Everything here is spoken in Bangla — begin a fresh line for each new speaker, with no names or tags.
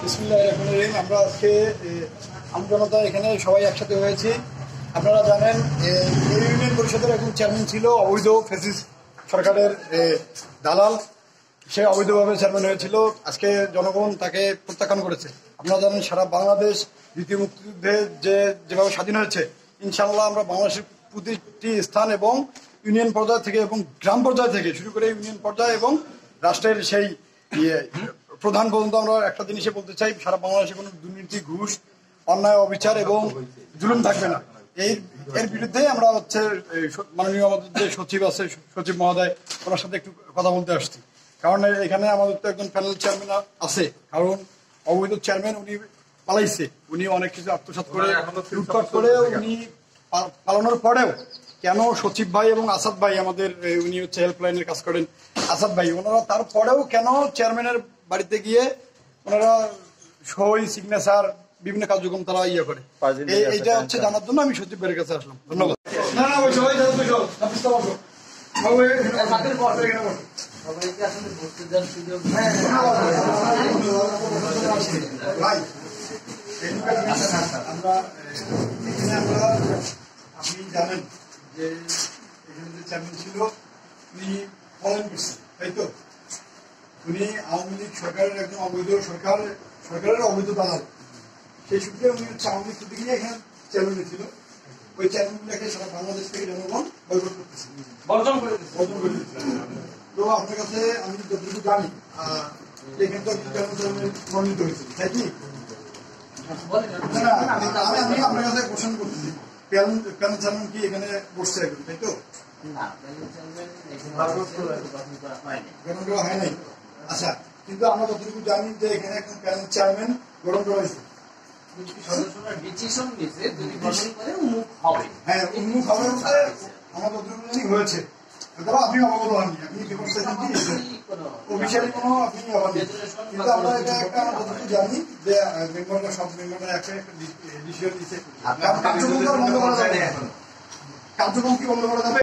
বিসমিল্লাহির রহমানির রহিম। আমরা আজকে আমজনতা এখানে সবাই একসাথে হয়েছি। আপনারা জানেন এই ইউনিয়ন পরিষদের একজন চেয়ারম্যান ছিল অবৈধ ফ্যাসিস্ট সরকারের দালাল। সে অবৈধভাবে চেয়ারম্যান হয়েছিল। আজকে জনগণ তাকে প্রত্যাখ্যান করেছে। আপনারা জানেন সারা বাংলাদেশ দ্বিতীয় মুক্তিযুদ্ধে যেভাবে স্বাধীন হয়েছে, ইনশাআল্লাহ আমরা বাংলাদেশের প্রতিটি স্থান এবং ইউনিয়ন পর্যায় থেকে এবং গ্রাম পর্যায় থেকে শুরু করে ইউনিয়ন পর্যায়ে এবং রাষ্ট্রের সেই প্রধান পর্যন্ত আমরা একটা জিনিসে বলতে চাই, সারা বাংলাদেশে কোনো দুর্নীতি, ঘুষ, অন্যায়, অবিচার এবং জুলুম থাকবে না। এর বিরুদ্ধে আমরা মাননীয় আমাদের যে সচিব আছে, সচিব মহোদয়, ওনার সাথে একটু কথা বলতে আসছি। কারণ এখানে আমাদের তো একজন প্যানেল চেয়ারম্যান আছে, কারণ অবৈধ চেয়ারম্যান উনি পালাইছে, উনি অনেক কিছু আত্মসাৎ করে লুটপাট করে উনি পালানোর পরেও কেন সচিব ভাই এবং আসাদ ভাই, আমাদের উনি হচ্ছে হেল্পলাইনের কাজ করেন, আসাদ ভাই, ওনারা তারপরেও কেন চেয়ারম্যানের বাড়িতে গিয়ে ওনারা সই, সিগনেচার, বিভিন্ন কার্যক্রম তারা করে, এইটা হচ্ছে জানার জন্য আমি সচিব ভাইয়ের কাছে আসলাম। ধন্যবাদ। আপনি জানেন যে এখানে যে চেয়ারম্যান ছিল উনি পলায়ন করছেন, তাই তো? উনি আওয়ামী লীগ সরকারের একজন অবৈধ সরকারের অবৈধ দালাল। সেই সূত্রে উনি হচ্ছে আওয়ামী লীগ থেকে নিয়ে এখানে চেয়ারম্যান ছিল। ওই চেয়ারম্যানগুলোকে সারা বাংলাদেশ থেকে জনগণ বয়কট করতেছে, বর্জন করে দিচ্ছে। তো আপনার কাছে আমি যতটুকু জানি এখানে তো চেয়ারম্যান মনোনীত হয়েছিল, তাই কি? আমি আপনার কাছে কোশ্চেন করতেছি, প্যানেল চেয়ারম্যান কি এখানে বসছে এখন, তাই তো? হয় নাই। আচ্ছা, কিন্তু আমরা যতটুকু জানি যে এখানে এখন প্যানেল চেয়ারম্যান গঠন করা হয়েছে। হ্যাঁ, উন্মুখ হবে বলতে আমার যতটুকু জানি হয়েছে। আপনি অবগত হননি, আপনি অফিসিয়ালি কোনো আপনি হননি, কিন্তু আমরা এটা একটা যতটুকু জানি যে মেম্বাররা সব মেম্বাররা একটা ডিসিশন দিচ্ছে। কার্যক্রম কি বন্ধ করা যাবে?